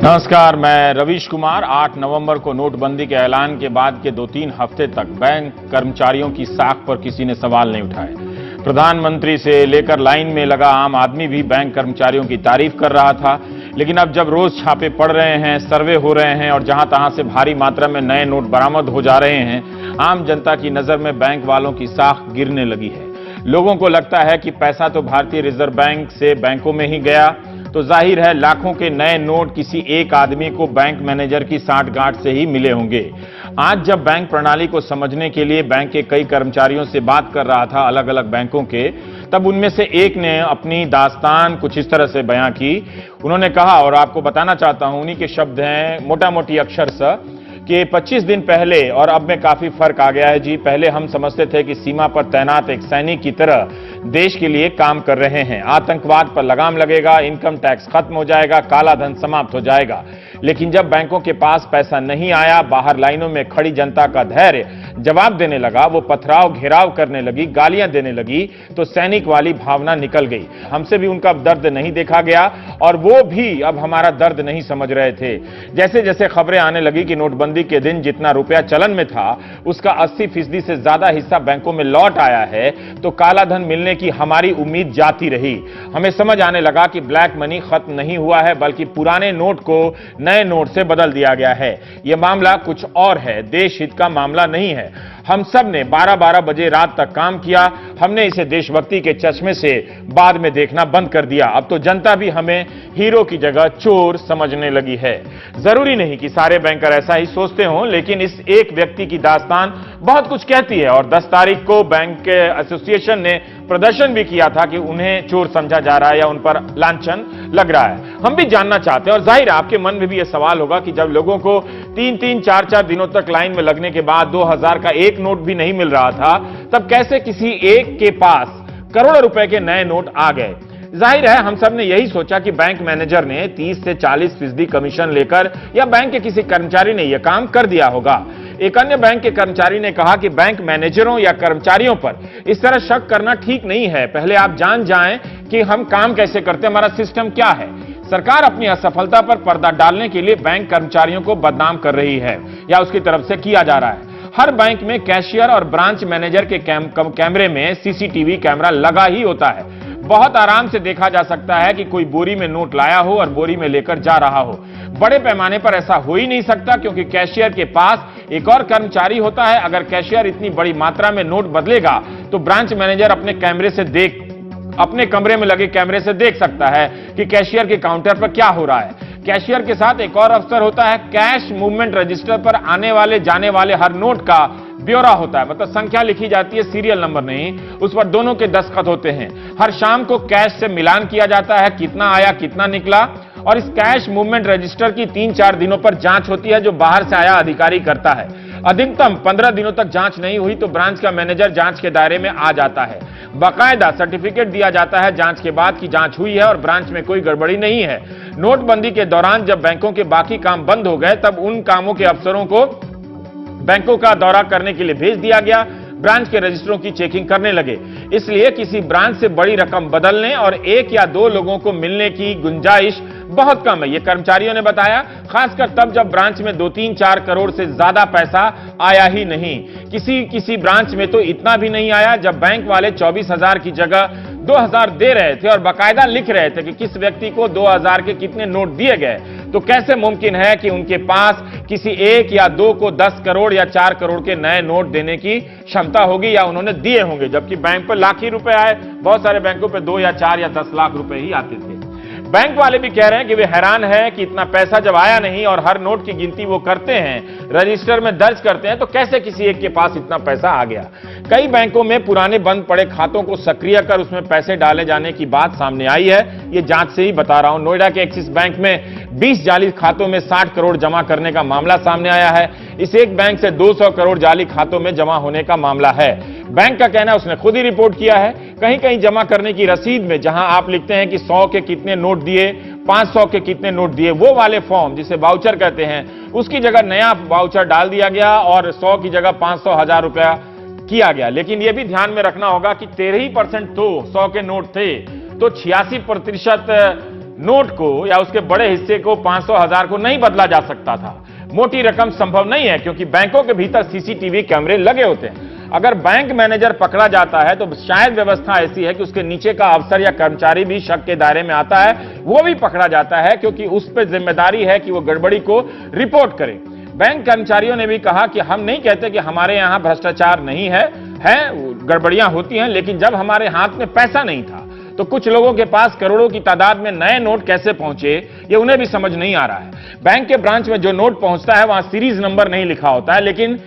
नमस्कार, मैं रवीश कुमार। 8 नवंबर को नोटबंदी के ऐलान के बाद के 2-3 हफ्ते तक बैंक कर्मचारियों की साख पर किसी ने सवाल नहीं उठाए। प्रधानमंत्री से लेकर लाइन में लगा आम आदमी भी बैंक कर्मचारियों की तारीफ कर रहा था। लेकिन अब जब रोज छापे पड़ रहे हैं, सर्वे हो रहे हैं और जहां तहां से भारी मात्रा में नए नोट बरामद हो जा रहे हैं, आम जनता की नजर में बैंक वालों की साख गिरने लगी है। लोगों को लगता है कि पैसा तो भारतीय रिजर्व बैंक से बैंकों में ही गया, तो जाहिर है लाखों के नए नोट किसी एक आदमी को बैंक मैनेजर की साठगांठ से ही मिले होंगे। आज जब बैंक प्रणाली को समझने के लिए बैंक के कई कर्मचारियों से बात कर रहा था, अलग अलग बैंकों के, तब उनमें से एक ने अपनी दास्तान कुछ इस तरह से बयां की। उन्होंने कहा, और आपको बताना चाहता हूं, उन्हीं के शब्द हैं, मोटा मोटी अक्षर सा, कि 25 दिन पहले और अब में काफी फर्क आ गया है जी। पहले हम समझते थे कि सीमा पर तैनात एक सैनिक की तरह देश के लिए काम कर रहे हैं। आतंकवाद पर लगाम लगेगा, इनकम टैक्स खत्म हो जाएगा, काला धन समाप्त हो जाएगा। लेकिन जब बैंकों के पास पैसा नहीं आया, बाहर लाइनों में खड़ी जनता का धैर्य जवाब देने लगा, वो पथराव घेराव करने लगी, गालियां देने लगी, तो सैनिक वाली भावना निकल गई। हमसे भी उनका दर्द नहीं देखा गया और वो भी अब हमारा दर्द नहीं समझ रहे थे। जैसे जैसे खबरें आने लगी कि नोटबंदी के दिन जितना रुपया चलन में था, उसका 80% से ज्यादा हिस्सा बैंकों में लौट आया है, तो काला धन मिलने की हमारी उम्मीद जाती रही। हमें समझ आने लगा कि ब्लैक मनी खत्म नहीं हुआ है, बल्कि पुराने नोट को नए नोट से बदल दिया गया है। यह मामला कुछ और है, देश हित का मामला नहीं है। हम सब ने 12-12 बजे रात तक काम किया। हमने इसे देशभक्ति के चश्मे से बाद में देखना बंद कर दिया। अब तो जनता भी हमें हीरो की जगह चोर समझने लगी है। जरूरी नहीं कि सारे बैंकर ऐसा ही सोचते हों, लेकिन इस एक व्यक्ति की दास्तान बहुत कुछ कहती है। और 10 तारीख को बैंक एसोसिएशन ने प्रदर्शन भी किया था कि उन्हें चोर समझा जा रहा है या उन पर लांछन लग रहा है। हम भी जानना चाहते हैं, और जाहिर है आपके मन में भी यह सवाल होगा कि जब लोगों को 3-3, 4-4 दिनों तक लाइन में लगने के बाद 2000 का एक नोट भी नहीं मिल रहा था, तब कैसे किसी एक के पास करोड़ों रुपए के नए नोट आ गए। जाहिर है हम सब ने यही सोचा कि बैंक मैनेजर ने 30 से 40% कमीशन लेकर या बैंक के किसी कर्मचारी ने यह काम कर दिया होगा। एक अन्य बैंक के कर्मचारी ने कहा कि बैंक मैनेजरों या कर्मचारियों पर इस तरह शक करना ठीक नहीं है। पहले आप जान जाएं कि हम काम कैसे करते हैं, हमारा सिस्टम क्या है। सरकार अपनी असफलता पर पर्दा डालने के लिए बैंक कर्मचारियों को बदनाम कर रही है या उसकी तरफ से किया जा रहा है। हर बैंक में कैशियर और ब्रांच मैनेजर के कैमरे में सीसीटीवी कैमरा लगा ही होता है। बहुत आराम से देखा जा सकता है कि कोई बोरी में नोट लाया हो और बोरी में लेकर जा रहा हो। बड़े पैमाने पर ऐसा हो ही नहीं सकता, क्योंकि कैशियर के पास एक और कर्मचारी होता है। अगर कैशियर इतनी बड़ी मात्रा में नोट बदलेगा तो ब्रांच मैनेजर अपने कमरे में लगे कैमरे से देख सकता है कि कैशियर के काउंटर पर क्या हो रहा है। कैशियर के साथ एक और अफसर होता है, कैश मूवमेंट रजिस्टर पर आने वाले जाने वाले हर नोट का ब्यौरा होता है। मतलब संख्या लिखी जाती है, सीरियल नंबर नहीं, उस पर दोनों के दस्तखत होते हैं। हर शाम को कैश से मिलान किया जाता है, कितना आया कितना निकला। और इस कैश मूवमेंट रजिस्टर की 3-4 दिनों पर जांच होती है, जो बाहर से आया अधिकारी करता है। अधिकतम 15 दिनों तक जांच नहीं हुई तो ब्रांच का मैनेजर जांच के दायरे में आ जाता है। बाकायदा सर्टिफिकेट दिया जाता है जांच के बाद कि जांच हुई है और ब्रांच में कोई गड़बड़ी नहीं है। नोटबंदी के दौरान जब बैंकों के बाकी काम बंद हो गए, तब उन कामों के अफसरों को बैंकों का दौरा करने के लिए भेज दिया गया। ब्रांच के रजिस्टरों की चेकिंग करने लगे। इसलिए किसी ब्रांच से बड़ी रकम बदलने और 1 या 2 लोगों को मिलने की गुंजाइश बहुत कम है, ये कर्मचारियों ने बताया। खासकर तब जब ब्रांच में 2-3-4 करोड़ से ज्यादा पैसा आया ही नहीं। किसी ब्रांच में तो इतना भी नहीं आया। जब बैंक वाले 24,000 की जगह 2,000 दे रहे थे और बाकायदा लिख रहे थे कि किस व्यक्ति को 2,000 के कितने नोट दिए गए, तो कैसे मुमकिन है कि उनके पास किसी 1 या 2 को 10 करोड़ या 4 करोड़ के नए नोट देने की क्षमता होगी या उन्होंने दिए होंगे, जबकि बैंक पर लाख ही रुपए आए। बहुत सारे बैंकों पर 2 या 4 या 10 लाख रुपए ही आते थे। बैंक वाले भी कह रहे हैं कि वे हैरान हैं कि इतना पैसा जब आया नहीं और हर नोट की गिनती वो करते हैं, रजिस्टर में दर्ज करते हैं, तो कैसे किसी एक के पास इतना पैसा आ गया। कई बैंकों में पुराने बंद पड़े खातों को सक्रिय कर उसमें पैसे डाले जाने की बात सामने आई है। ये जांच से ही बता रहा हूं। नोएडा के एक्सिस बैंक में 20 जाली खातों में 60 करोड़ जमा करने का मामला सामने आया है। इस एक बैंक से 200 करोड़ जाली खातों में जमा होने का मामला है। बैंक का कहना है उसने खुद ही रिपोर्ट किया है। कहीं कहीं जमा करने की रसीद में जहां आप लिखते हैं कि 100 के कितने नोट दिए, 500 के कितने नोट दिए, वो वाले फॉर्म जिसे वाउचर कहते हैं, उसकी जगह नया वाउचर डाल दिया गया और 100 की जगह 500, 1000 रुपया किया गया। लेकिन यह भी ध्यान में रखना होगा कि 13% तो 100 के नोट थे, तो 86% नोट को या उसके बड़े हिस्से को 500,000 को नहीं बदला जा सकता था। मोटी रकम संभव नहीं है क्योंकि बैंकों के भीतर सीसीटीवी कैमरे लगे होते हैं। अगर बैंक मैनेजर पकड़ा जाता है तो शायद व्यवस्था ऐसी है कि उसके नीचे का अफसर या कर्मचारी भी शक के दायरे में आता है, वो भी पकड़ा जाता है क्योंकि उस पर जिम्मेदारी है कि वो गड़बड़ी को रिपोर्ट करे। बैंक कर्मचारियों ने भी कहा कि हम नहीं कहते कि हमारे यहां भ्रष्टाचार नहीं है, गड़बड़ियां होती हैं, लेकिन जब हमारे हाथ में पैसा नहीं था तो कुछ लोगों के पास करोड़ों की तादाद में नए नोट कैसे पहुंचे, ये उन्हें भी समझ नहीं आ रहा है। बैंक के ब्रांच में जो नोट पहुंचता है वहां सीरीज नंबर नहीं लिखा होता है, लेकिन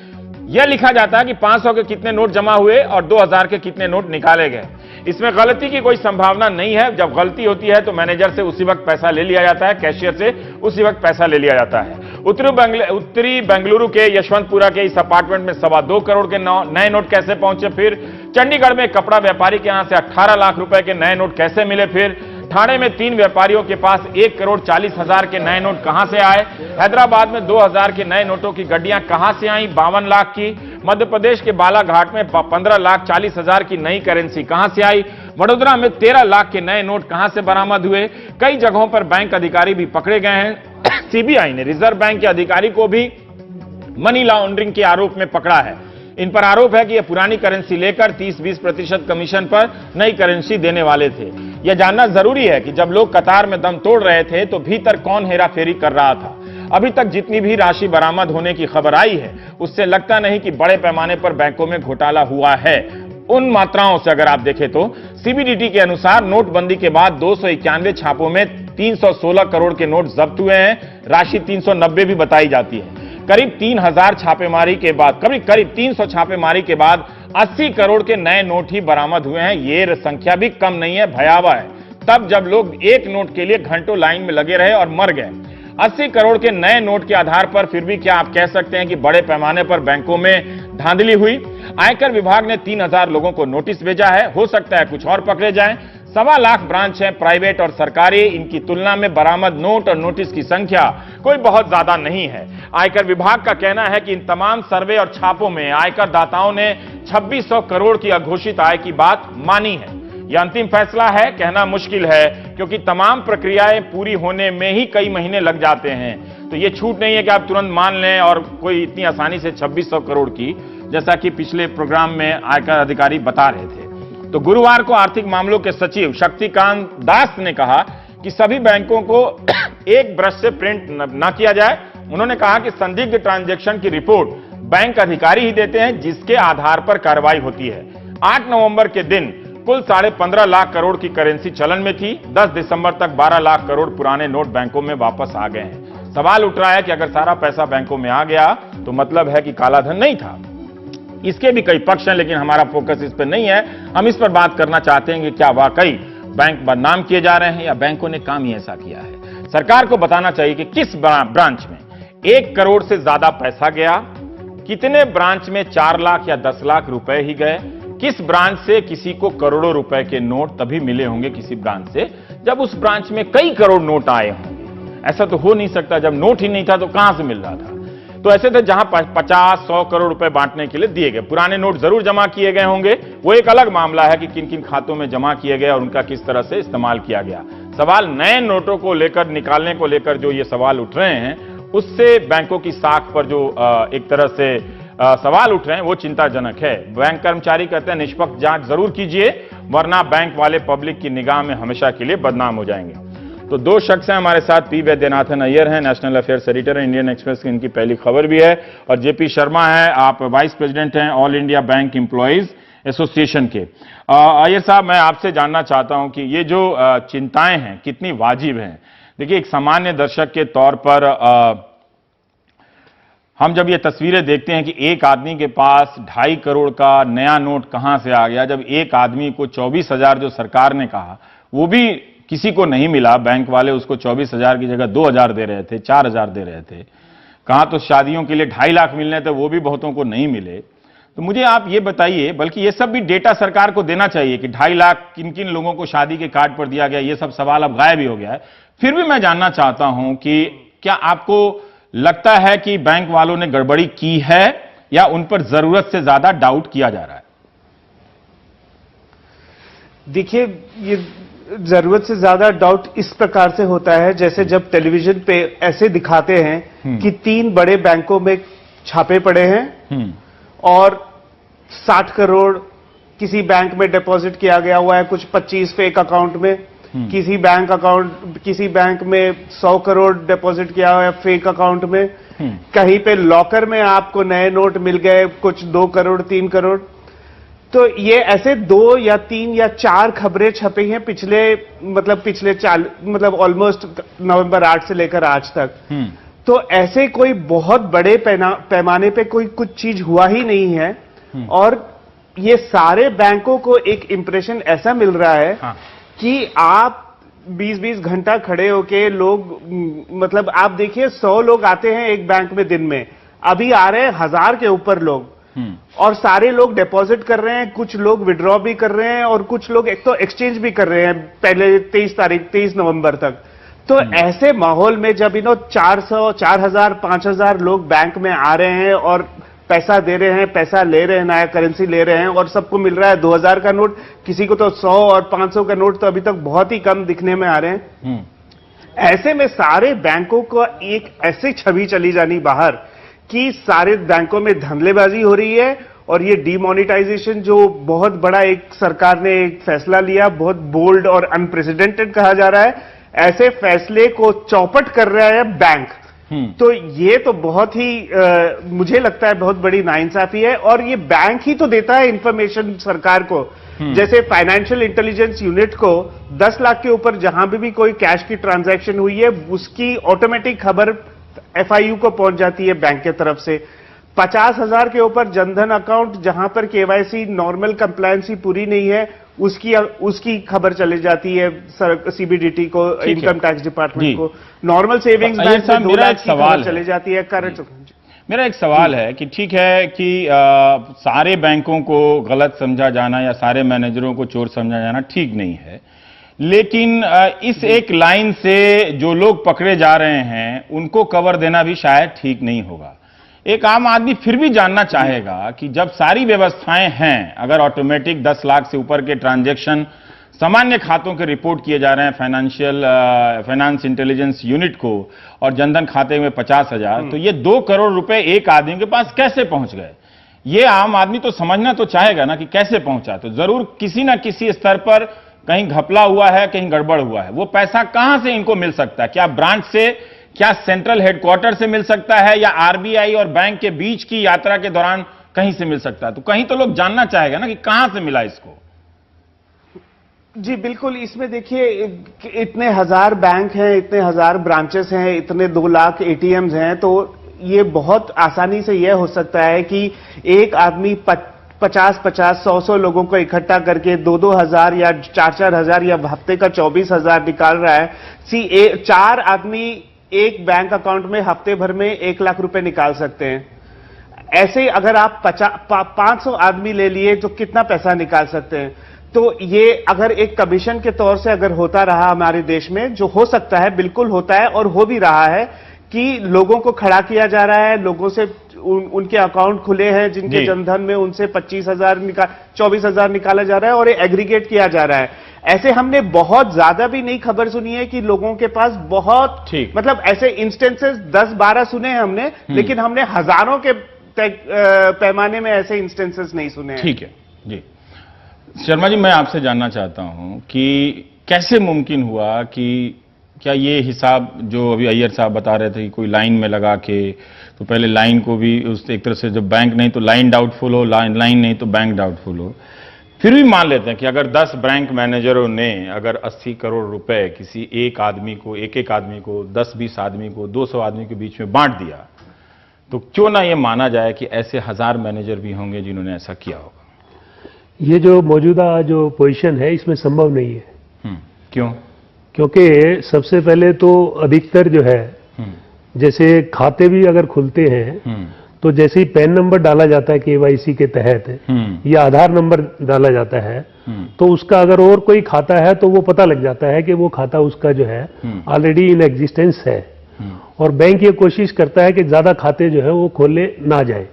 यह लिखा जाता है कि 500 के कितने नोट जमा हुए और 2000 के कितने नोट निकाले गए। इसमें गलती की कोई संभावना नहीं है। जब गलती होती है तो मैनेजर से उसी वक्त पैसा ले लिया जाता है, कैशियर से उसी वक्त पैसा ले लिया जाता है। उत्तरी बेंगलुरु के यशवंतपुरा के इस अपार्टमेंट में 2.25 करोड़ के नए नोट कैसे पहुंचे, फिर चंडीगढ़ में कपड़ा व्यापारी के यहां से 18 लाख रुपए के नए नोट कैसे मिले, फिर ठाणे में 3 व्यापारियों के पास 1,40,00,000 के नए नोट कहां से आए, हैदराबाद में 2000 के नए नोटों की गड्डियां कहां से आई 52 लाख की, मध्य प्रदेश के बालाघाट में 15,40,000 की नई करेंसी कहां से आई, वडोदरा में 13 लाख के नए नोट कहां से बरामद हुए। कई जगहों पर बैंक अधिकारी भी पकड़े गए हैं। सीबीआई ने रिजर्व बैंक के अधिकारी को भी मनी लॉन्ड्रिंग के आरोप में पकड़ा है। इन पर आरोप है कि ये पुरानी करेंसी लेकर 30-20% कमीशन पर नई करेंसी देने वाले थे। यह जानना जरूरी है कि जब लोग कतार में दम तोड़ रहे थे तो भीतर कौन हेराफेरी कर रहा था। अभी तक जितनी भी राशि बरामद होने की खबर आई है उससे लगता नहीं कि बड़े पैमाने पर बैंकों में घोटाला हुआ है। उन मात्राओं से अगर आप देखें तो सीबीडीटी के अनुसार नोटबंदी के बाद 291 छापों में 316 करोड़ के नोट जब्त हुए हैं। राशि 390 भी बताई जाती है। करीब 3,000 छापेमारी के बाद करीब 300 छापेमारी के बाद 80 करोड़ के नए नोट ही बरामद हुए हैं। ये संख्या भी कम नहीं है, भयावह है। तब जब लोग एक नोट के लिए घंटों लाइन में लगे रहे और मर गए। 80 करोड़ के नए नोट के आधार पर फिर भी क्या आप कह सकते हैं कि बड़े पैमाने पर बैंकों में धांधली हुई? आयकर विभाग ने 3,000 लोगों को नोटिस भेजा है। हो सकता है कुछ और पकड़े जाएं। 1.25 लाख ब्रांच हैं, प्राइवेट और सरकारी। इनकी तुलना में बरामद नोट और नोटिस की संख्या कोई बहुत ज्यादा नहीं है। आयकर विभाग का कहना है कि इन तमाम सर्वे और छापों में आयकर दाताओं ने 2600 करोड़ की अघोषित आय की बात मानी है। यह अंतिम फैसला है, कहना मुश्किल है क्योंकि तमाम प्रक्रियाएं पूरी होने में ही कई महीने लग जाते हैं। तो यह छूट नहीं है कि आप तुरंत मान लें और कोई इतनी आसानी से 2600 करोड़ की, जैसा कि पिछले प्रोग्राम में आयकर अधिकारी बता रहे थे। तो गुरुवार को आर्थिक मामलों के सचिव शक्तिकांत दास ने कहा कि सभी बैंकों को एक ब्रश से प्रिंट न किया जाए। उन्होंने कहा कि संदिग्ध ट्रांजैक्शन की रिपोर्ट बैंक अधिकारी ही देते हैं, जिसके आधार पर कार्रवाई होती है। 8 नवंबर के दिन कुल 15.5 लाख करोड़ की करेंसी चलन में थी। 10 दिसंबर तक 12 लाख करोड़ पुराने नोट बैंकों में वापस आ गए हैं। सवाल उठ रहा है कि अगर सारा पैसा बैंकों में आ गया तो मतलब है कि कालाधन नहीं था। इसके भी कई पक्ष हैं, लेकिन हमारा फोकस इस पर नहीं है। हम इस पर बात करना चाहते हैं कि क्या वाकई बैंक बदनाम किए जा रहे हैं या बैंकों ने काम ही ऐसा किया है। सरकार को बताना चाहिए कि किस ब्रांच में 1 करोड़ से ज्यादा पैसा गया, कितने ब्रांच में 4 लाख या 10 लाख रुपए ही गए, किस ब्रांच से किसी को करोड़ों रुपए के नोट तभी मिले होंगे किसी ब्रांच से जब उस ब्रांच में कई करोड़ नोट आए होंगे। ऐसा तो हो नहीं सकता, जब नोट ही नहीं था तो कहां से मिल रहा था। तो ऐसे थे जहां 50-100 करोड़ रुपए बांटने के लिए दिए गए। पुराने नोट जरूर जमा किए गए होंगे, वो एक अलग मामला है कि किन किन खातों में जमा किए गए और उनका किस तरह से इस्तेमाल किया गया। सवाल नए नोटों को लेकर, निकालने को लेकर जो ये सवाल उठ रहे हैं, उससे बैंकों की साख पर जो एक तरह से सवाल उठ रहे हैं वो चिंताजनक है। बैंक कर्मचारी कहते हैं निष्पक्ष जांच जरूर कीजिए, वरना बैंक वाले पब्लिक की निगाह में हमेशा के लिए बदनाम हो जाएंगे। तो 2 शख्स हैं हमारे साथ। पी वैद्यनाथन अय्यर हैं, नेशनल अफेयर्स एडिटर है इंडियन एक्सप्रेस की, इनकी पहली खबर भी है, और जेपी शर्मा है, आप वाइस प्रेसिडेंट हैं all India bank employees association के। अय्यर साहब, मैं आपसे जानना चाहता हूं कि ये जो चिंताएं हैं कितनी वाजिब हैं। देखिए, एक सामान्य दर्शक के तौर पर हम जब ये तस्वीरें देखते हैं कि एक आदमी के पास 2.5 करोड़ का नया नोट कहां से आ गया, जब एक आदमी को 24,000 जो सरकार ने कहा वो भी किसी को नहीं मिला, बैंक वाले उसको 24,000 की जगह 2,000 दे रहे थे, 4,000 दे रहे थे, कहां तो शादियों के लिए 2.5 लाख मिलने थे, वो भी बहुतों को नहीं मिले। तो मुझे आप ये बताइए, बल्कि ये सब भी डेटा सरकार को देना चाहिए कि 2.5 लाख किन किन लोगों को शादी के कार्ड पर दिया गया, ये सब सवाल अब गायब ही हो गया है। फिर भी मैं जानना चाहता हूं कि क्या आपको लगता है कि बैंक वालों ने गड़बड़ी की है या उन पर जरूरत से ज्यादा डाउट किया जा रहा है? देखिए, ये जरूरत से ज्यादा डाउट इस प्रकार से होता है, जैसे जब टेलीविजन पे ऐसे दिखाते हैं कि 3 बड़े बैंकों में छापे पड़े हैं और 60 करोड़ किसी बैंक में डिपॉजिट किया गया हुआ है, कुछ 25 फेक अकाउंट में, किसी बैंक में 100 करोड़ डिपॉजिट किया हुआ है फेक अकाउंट में, कहीं पे लॉकर में आपको नए नोट मिल गए, कुछ 2 करोड़ 3 करोड़। तो ये ऐसे 2 या 3 या 4 खबरें छपी हैं पिछले ऑलमोस्ट नवंबर 8 से लेकर आज तक। तो ऐसे कोई बहुत बड़े पैमाने पे कोई कुछ चीज हुआ ही नहीं है। और ये सारे बैंकों को एक इंप्रेशन ऐसा मिल रहा है कि आप 20-20 घंटा खड़े होके लोग आप देखिए 100 लोग आते हैं एक बैंक में दिन में, अभी आ रहे हैं 1000 के ऊपर लोग, और सारे लोग डिपॉजिट कर रहे हैं, कुछ लोग विड्रॉ भी कर रहे हैं और कुछ लोग एक तो एक्सचेंज भी कर रहे हैं पहले 23 नवंबर तक। तो ऐसे माहौल में जब 400, 4000, 5000 लोग बैंक में आ रहे हैं और पैसा दे रहे हैं, पैसा ले रहे हैं, नया करेंसी ले रहे हैं और सबको मिल रहा है 2000 का नोट, किसी को तो 100 और 500 का नोट तो अभी तक बहुत ही कम दिखने में आ रहे हैं। ऐसे में सारे बैंकों को एक ऐसी छवि चली जानी बाहर कि सारे बैंकों में धंधलेबाजी हो रही है। और ये डीमोनेटाइजेशन जो बहुत बड़ा एक सरकार ने एक फैसला लिया, बहुत बोल्ड और अनप्रेसिडेंटेड कहा जा रहा है, ऐसे फैसले को चौपट कर रहा है बैंक। तो ये तो बहुत ही मुझे लगता है बहुत बड़ी नाइंसाफी है। और ये बैंक ही तो देता है इंफॉर्मेशन सरकार को, जैसे फाइनेंशियल इंटेलिजेंस यूनिट को 10 लाख के ऊपर जहां भी कोई कैश की ट्रांजैक्शन हुई है उसकी ऑटोमेटिक खबर एफआईयू को पहुंच जाती है बैंक के तरफ से। 50,000 के ऊपर जनधन अकाउंट जहां पर केवाईसी नॉर्मल कंप्लायंसी पूरी नहीं है उसकी खबर चली जाती है सीबीडीटी को, इनकम टैक्स डिपार्टमेंट को। नॉर्मल सेविंग्स बैंक में 2 लाख की खबर चली जाती है करंट। मेरा एक सवाल है कि ठीक है कि सारे बैंकों को गलत समझा जाना या सारे मैनेजरों को चोर समझा जाना ठीक नहीं है, लेकिन इस एक लाइन से जो लोग पकड़े जा रहे हैं उनको कवर देना भी शायद ठीक नहीं होगा। एक आम आदमी फिर भी जानना चाहेगा कि जब सारी व्यवस्थाएं हैं, अगर ऑटोमेटिक 10 लाख से ऊपर के ट्रांजैक्शन सामान्य खातों के रिपोर्ट किए जा रहे हैं फाइनेंस इंटेलिजेंस यूनिट को और जनधन खाते में 50,000, तो ये 2 करोड़ रुपए एक आदमी के पास कैसे पहुंच गए? ये आम आदमी तो समझना तो चाहेगा ना कि कैसे पहुंचा। तो जरूर किसी ना किसी स्तर पर कहीं घपला हुआ है, कहीं गड़बड़ हुआ है। वो पैसा कहां से इनको मिल सकता है? क्या ब्रांच से, क्या सेंट्रल हेडक्वार्टर से मिल सकता है, या आरबीआई और बैंक के बीच की यात्रा के दौरान कहीं से मिल सकता है? तो कहीं तो लोग जानना चाहेगा ना कि कहां से मिला इसको। जी बिल्कुल, इसमें देखिए इतने 1000 बैंक हैं, इतने 1000 ब्रांचेस हैं, इतने 2 लाख एटीएम्स हैं, तो ये बहुत आसानी से यह हो सकता है कि एक आदमी 50-50, 100 लोगों को इकट्ठा करके 2-2 हजार या 4-4 हजार या हफ्ते का 24,000 निकाल रहा है। 4 आदमी एक बैंक अकाउंट में हफ्ते भर में 1 लाख रुपए निकाल सकते हैं। ऐसे अगर आप 500 आदमी ले लिए तो कितना पैसा निकाल सकते हैं? तो ये अगर एक कमीशन के तौर से अगर होता रहा हमारे देश में, जो हो सकता है, बिल्कुल होता है और हो भी रहा है, कि लोगों को खड़ा किया जा रहा है, लोगों से उनके अकाउंट खुले हैं जिनके जनधन में, उनसे 24,000 निकाला जा रहा है और एग्रीगेट किया जा रहा है। ऐसे हमने बहुत ज्यादा भी नहीं खबर सुनी है कि लोगों के पास बहुत ऐसे इंस्टेंसेस 10-12 सुने हैं हमने, लेकिन हमने हजारों के पैमाने में ऐसे इंस्टेंसेस नहीं सुने हैं। ठीक है जी शर्मा जी, मैं आपसे जानना चाहता हूं कि कैसे मुमकिन हुआ कि क्या ये हिसाब जो अभी अय्यर साहब बता रहे थे कि कोई लाइन में लगा के, तो पहले लाइन को भी उस एक तरह से, जब बैंक नहीं तो लाइन डाउटफुल हो, लाइन नहीं तो बैंक डाउटफुल हो, फिर भी मान लेते हैं कि अगर 10 बैंक मैनेजरों ने अगर 80 करोड़ रुपए किसी एक आदमी को, एक आदमी को, 10-20 आदमी को, 200 आदमी के बीच में बांट दिया, तो क्यों ना ये माना जाए कि ऐसे 1000 मैनेजर भी होंगे जिन्होंने ऐसा किया होगा? ये जो मौजूदा जो पोजीशन है इसमें संभव नहीं है। क्यों? क्योंकि सबसे पहले तो अधिकतर जो है, जैसे खाते भी अगर खुलते हैं तो जैसे ही पैन नंबर डाला जाता है केवाईसी के तहत या आधार नंबर डाला जाता है, तो उसका अगर और कोई खाता है तो वो पता लग जाता है कि वो खाता उसका जो है ऑलरेडी इन एग्जिस्टेंस है। और बैंक ये कोशिश करता है कि ज्यादा खाते जो है वो खोले ना जाए।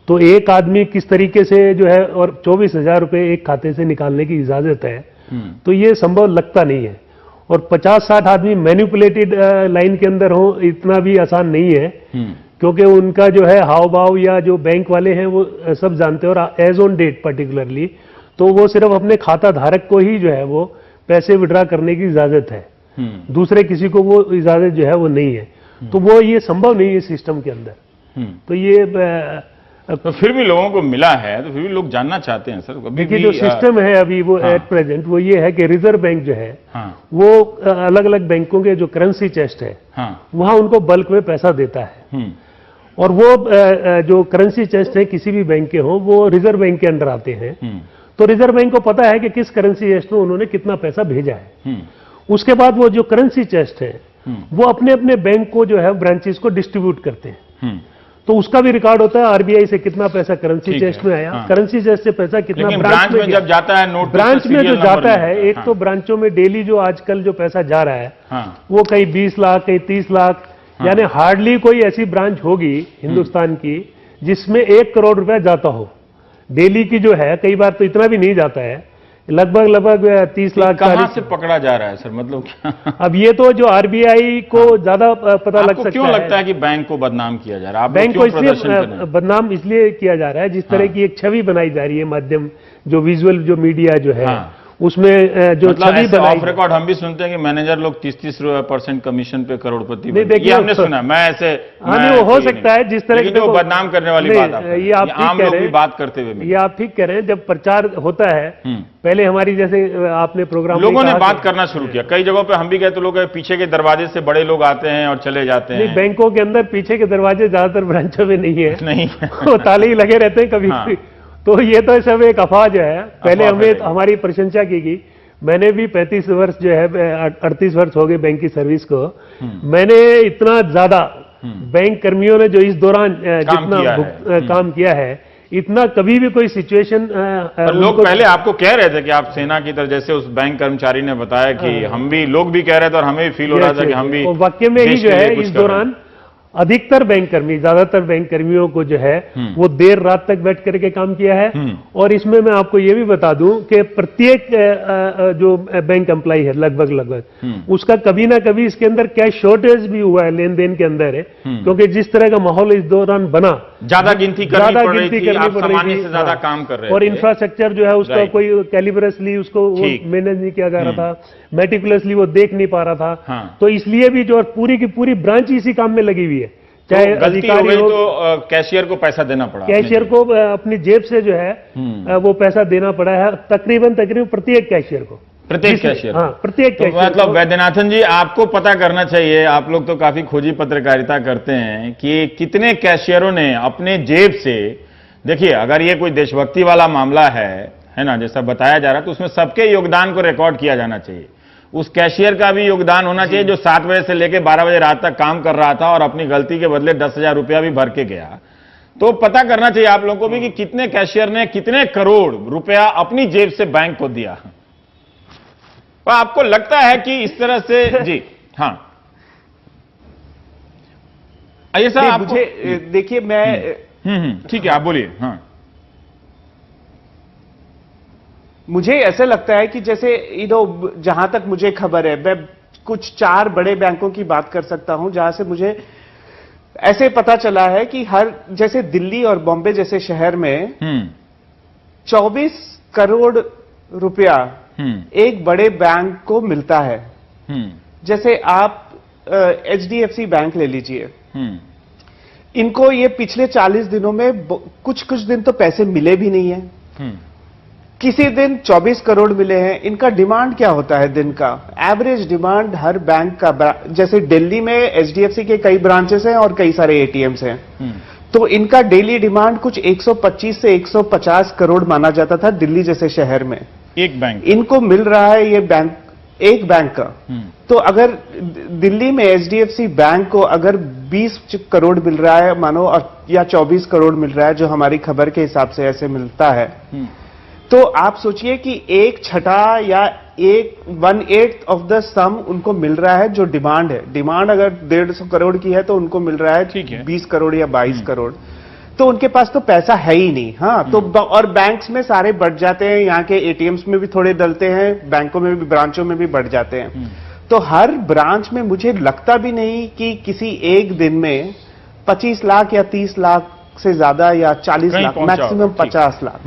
तो एक आदमी किस तरीके से जो है, और 24,000 रुपए एक खाते से निकालने की इजाजत है, तो ये संभव लगता नहीं है। और 50-60 आदमी मैनिपुलेटेड लाइन के अंदर हो, इतना भी आसान नहीं है, क्योंकि उनका जो है हाव भाव या जो बैंक वाले हैं वो सब जानते हैं। और एज ऑन डेट पर्टिकुलरली तो वो सिर्फ अपने खाता धारक को ही जो है वो पैसे विड्रा करने की इजाजत है, दूसरे किसी को वो इजाजत जो है वो नहीं है। तो वो ये संभव नहीं है सिस्टम के अंदर। तो ये तो फिर भी लोगों को मिला है, तो फिर भी लोग जानना चाहते हैं सर। देखिए जो सिस्टम है अभी वो एट प्रेजेंट वो ये है कि रिजर्व बैंक जो है वो अलग अलग बैंकों के जो करेंसी चेस्ट है वहां उनको बल्क में पैसा देता है। और वो जो करेंसी चेस्ट है किसी भी बैंक के हो वो रिजर्व बैंक के अंडर आते हैं। तो रिजर्व बैंक को पता है कि किस करेंसी चेस्ट में उन्होंने कितना पैसा भेजा है। उसके बाद वो जो करेंसी चेस्ट है वो अपने अपने बैंक को जो है ब्रांचेस को डिस्ट्रीब्यूट करते हैं। तो उसका भी रिकॉर्ड होता है आरबीआई से कितना पैसा करेंसी चेस्ट में आया, करेंसी चेस्ट से पैसा कितना ब्रांच में जब जाता है नोट, ब्रांच में जो जाता है, एक तो ब्रांचों में डेली जो आजकल जो पैसा जा रहा है वो कहीं 20 लाख कहीं 30 लाख, यानी हार्डली कोई ऐसी ब्रांच होगी हिंदुस्तान की जिसमें 1 करोड़ रुपया जाता हो डेली की जो है। कई बार तो इतना भी नहीं जाता है, लगभग 30 लाख। कहां से पकड़ा जा रहा है सर, मतलब क्या? अब ये तो जो आरबीआई को ज्यादा पता लग सकता है। क्यों लगता है कि बैंक को बदनाम किया जा रहा है? बैंक को इसलिए बदनाम इसलिए किया जा रहा है जिस तरह की एक छवि बनाई जा रही है, माध्यम जो विजुअल जो मीडिया जो है उसमें जो छवि बनाई। ऑफ रिकॉर्ड हम भी सुनते हैं कि मैनेजर लोग 30-30% कमीशन पे करोड़पति ये हमने सुना। मैं ऐसे वो हो सकता है जिस तरह की बदनाम करने वाली बात ये आप आम लोग भी बात करते हुए, ये आप ठीक कह रहे हैं। जब प्रचार होता है पहले हमारी जैसे आपने प्रोग्राम लोगों ने बात करना शुरू किया, कई जगहों पे हम भी गए तो लोग पीछे के दरवाजे से बड़े लोग आते हैं और चले जाते हैं। बैंकों के अंदर पीछे के दरवाजे ज्यादातर ब्रांचों में नहीं है, नहीं वो ताले ही लगे रहते हैं कभी। तो ये तो सब एक अफवाह जो है। पहले हमें हमारी प्रशंसा की गई। मैंने भी 35 वर्ष जो है 38 वर्ष हो गए बैंक की सर्विस को। मैंने इतना ज्यादा बैंक कर्मियों ने जो इस दौरान जितना काम किया है इतना कभी भी कोई सिचुएशन। लोग पहले आपको कह रहे थे कि आप सेना की तरह, जैसे उस बैंक कर्मचारी ने बताया कि हम भी, लोग भी कह रहे थे और हमें भी फील हो रहा था कि हम भी वाकई में ही जो है इस दौरान अधिकतर बैंक कर्मी, ज्यादातर बैंक कर्मियों को जो है वो देर रात तक बैठ करके काम किया है। और इसमें मैं आपको ये भी बता दूं कि प्रत्येक जो बैंक एम्प्लॉय है लगभग उसका कभी ना कभी इसके अंदर कैश शॉर्टेज भी हुआ है लेन देन के अंदर है, क्योंकि जिस तरह का माहौल इस दौरान बना, ज्यादा गिनती करनी पड़ रही थी, आप सामान्य से ज्यादा काम कर रहे थे। और इंफ्रास्ट्रक्चर जो है उसका कोई कैलिबरसली उसको मैनेज नहीं किया जा रहा था, मेटिकुलसली वो देख नहीं पा रहा था। तो इसलिए भी जो पूरी की पूरी ब्रांच इसी काम में लगी हुई है। चाहे अधिकारी हो तो कैशियर को पैसा देना पड़ा, कैशियर को अपनी जेब से जो है वो पैसा देना पड़ा है तकरीबन प्रत्येक कैशियर को, प्रत्येक कैशियर। प्रत्येक कैशियर। मतलब वैद्यनाथन जी, आपको पता करना चाहिए, आप लोग तो काफी खोजी पत्रकारिता करते हैं, कि कितने कैशियरों ने अपने जेब से, देखिए अगर ये कोई देशभक्ति वाला मामला है ना, जैसा बताया जा रहा है, तो उसमें सबके योगदान को रिकॉर्ड किया जाना चाहिए। उस कैशियर का भी योगदान होना चाहिए जो 7 बजे से लेकर 12 बजे रात तक काम कर रहा था और अपनी गलती के बदले 10,000 रुपया भी भर के गया। तो पता करना चाहिए आप लोगों को भी कि कितने कैशियर ने कितने करोड़ रुपया अपनी जेब से बैंक को दिया। तो आपको लगता है कि इस तरह से जी हाँ आइए सर, आप मुझे देखिए मैं ठीक है आप बोलिए। हाँ, मुझे ऐसा लगता है कि जैसे जहां तक मुझे खबर है, मैं कुछ 4 बड़े बैंकों की बात कर सकता हूं जहां से मुझे ऐसे पता चला है कि जैसे दिल्ली और बॉम्बे जैसे शहर में 24 करोड़ रुपया एक बड़े बैंक को मिलता है। जैसे आप HDFC बैंक ले लीजिए, इनको ये पिछले 40 दिनों में कुछ दिन तो पैसे मिले भी नहीं है। किसी दिन 24 करोड़ मिले हैं। इनका डिमांड क्या होता है दिन का? एवरेज डिमांड हर बैंक का, जैसे दिल्ली में HDFC के कई ब्रांचेस हैं और कई सारे ATMs हैं, तो इनका डेली डिमांड कुछ 125 से 150 करोड़ माना जाता था दिल्ली जैसे शहर में। एक बैंक इनको मिल रहा है ये बैंक, एक बैंक का। तो अगर दिल्ली में HDFC बैंक को अगर 20 करोड़ मिल रहा है मानो, या 24 करोड़ मिल रहा है जो हमारी खबर के हिसाब से ऐसे मिलता है, तो आप सोचिए कि 1/6 या 1/8 ऑफ द सम उनको मिल रहा है जो डिमांड है। डिमांड अगर 150 करोड़ की है तो उनको मिल रहा है 20 करोड़ या 22 करोड़। तो उनके पास तो पैसा है ही नहीं। हाँ, तो और बैंक्स में सारे बढ़ जाते हैं, यहाँ के एटीएम्स में भी थोड़े डलते हैं, बैंकों में भी, ब्रांचों में भी बढ़ जाते हैं। तो हर ब्रांच में मुझे लगता भी नहीं कि किसी एक दिन में 25 लाख या 30 लाख से ज्यादा या 40 लाख, मैक्सिमम 50 लाख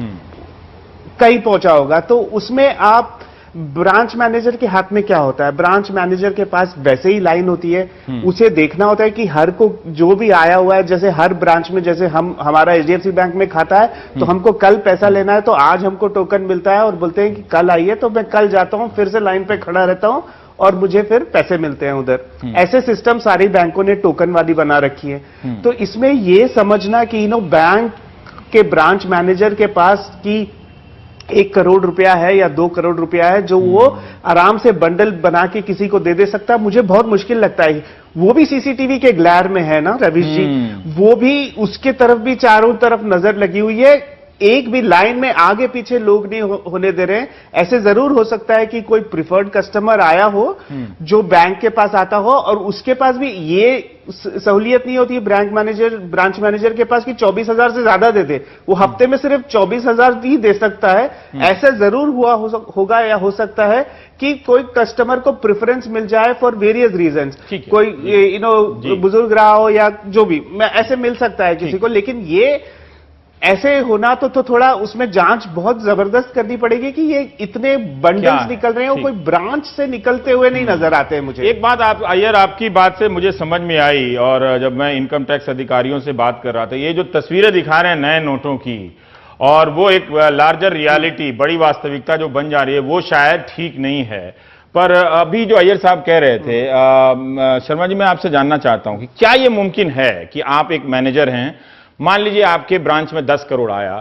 कहीं पहुंचा होगा। तो उसमें आप ब्रांच मैनेजर के हाथ में क्या होता है? ब्रांच मैनेजर के पास वैसे ही लाइन होती है, उसे देखना होता है कि हर को जो भी आया हुआ है, जैसे हर ब्रांच में, जैसे हमारा एचडीएफसी बैंक में खाता है, तो हमको कल पैसा लेना है, तो आज हमको टोकन मिलता है और बोलते हैं कि कल आइए, तो मैं कल जाता हूं, फिर से लाइन पे खड़ा रहता हूं और मुझे फिर पैसे मिलते हैं उधर। ऐसे सिस्टम सारी बैंकों ने टोकन वाली बना रखी है। तो इसमें ये समझना कि बैंक के ब्रांच मैनेजर के पास की 1 करोड़ रुपया है या 2 करोड़ रुपया है जो वो आराम से बंडल बना के किसी को दे सकता है, मुझे बहुत मुश्किल लगता है। वो भी सीसीटीवी के ग्लैर में है ना रवीश जी, वो भी, उसके तरफ भी चारों तरफ नजर लगी हुई है, एक भी लाइन में आगे पीछे लोग नहीं होने दे रहे हैं। ऐसे जरूर हो सकता है कि कोई प्रिफर्ड कस्टमर आया हो जो बैंक के पास आता हो और उसके पास भी ये सहूलियत नहीं होती ब्रांच मैनेजर के पास कि 24,000 से ज्यादा दे दे, वो हफ्ते में सिर्फ 24,000 ही दे सकता है। ऐसा जरूर होगा या हो सकता है कि कोई कस्टमर को प्रेफरेंस मिल जाए फॉर वेरियस रीजंस, कोई बुजुर्ग रहा हो या जो भी, ऐसे मिल सकता है किसी को। लेकिन ये ऐसे होना तो थोड़ा उसमें जांच बहुत जबरदस्त करनी पड़ेगी कि ये इतने बंडल्स निकल रहे हैं, वो कोई ब्रांच से निकलते हुए नहीं नजर आते हैं मुझे। एक बात आप अय्यर, आपकी बात से मुझे समझ में आई, और जब मैं इनकम टैक्स अधिकारियों से बात कर रहा था, ये जो तस्वीरें दिखा रहे हैं नए नोटों की, और वो एक लार्जर रियलिटी, बड़ी वास्तविकता जो बन जा रही है, वो शायद ठीक नहीं है। पर अभी जो अय्यर साहब कह रहे थे, शर्मा जी, मैं आपसे जानना चाहता हूं कि क्या ये मुमकिन है कि आप एक मैनेजर हैं, मान लीजिए आपके ब्रांच में 10 करोड़ आया,